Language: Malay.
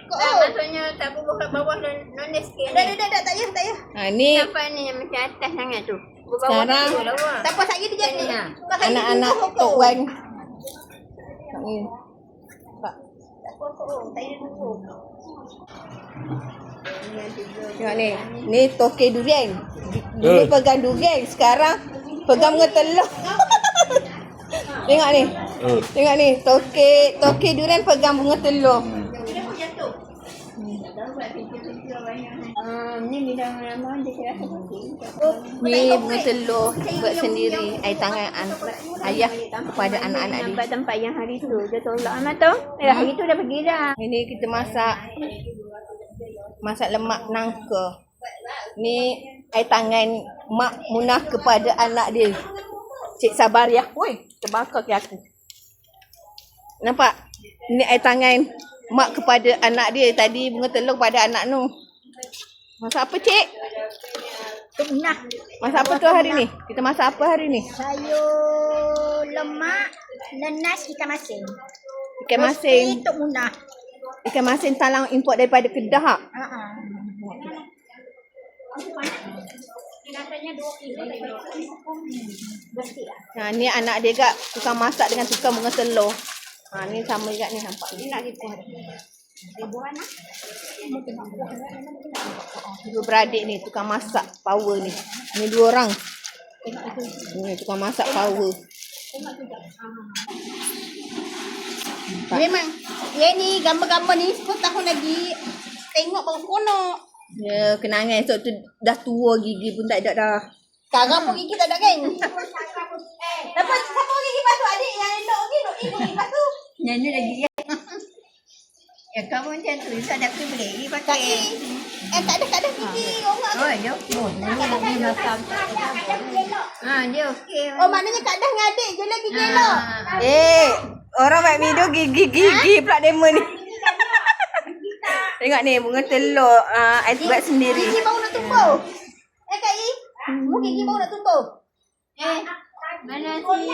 pokok. Maksudnya tak bubuh kat bawah nondes sikit. Dah, tak payah. Ni Sampai ni yang macam atas sangat tu. Sekarang Tak apa lagi dia jadi. anak-anak Tok Wan. Ni. Tengok ni. Ni toke durian. Dulu pegang durian, sekarang pegang bunga telur. Tengok ni. Tengok ni, toke durian pegang bunga telur. Ni bidang lama dia kira Ni bunga telur buat sendiri. Air tangan ayah kepada anak-anak dia. nampak tempat yang hari tu dia tolak amat tu. Hari tu dah pergi dah. Ini kita masak lemak nangka. Ni air tangan Mak Munah kepada anak dia. Cik Sabariah. Woi, terbakar ke aku. Nampak? Ni air tangan Mak kepada anak dia. Tadi bunga telur kepada anak tu. Masak apa, Cik? Nah, Masak apa tu hari ni? Kita masak apa hari ni? sayur lemak, nenas ikan masin. Ikan masin. Tok Munah. Ikan masin talang import daripada Kedah. Rasanya 2 kilo. Ha, ni anak dia gak tukang masak dengan tukang bunga telur. Ha, ni sama juga ni nampak. Ni nak kita. Dua beradik ni tukang masak power ni. Ni 2 orang. Ni tukang masak power. Memang dia ni gambar-gambar ni 10 tahun lagi tengok baru seronok. Ya, kenangan esok tu dah tua gigi pun tak ada dah. Sekarang pun gigi tak ada kan? Siapa gigi lepas tu adik yang elok ni, duk ibu lepas tu. Nyanyi lagi ya. Ya kamu macam tu, tak ada aku boleh pergi pakai. Tak ada gigi orang. Oh, dia ni makan. Dia okey. Oh, maknanya Kak Dah dengan adik je lah gigi elok. Orang buat video gigi pula demo ni. Tengok ni bunga telur buat sendiri. Gigi baru nak tumbuh. Kak I, gigi baru nak tumbuh. Mana si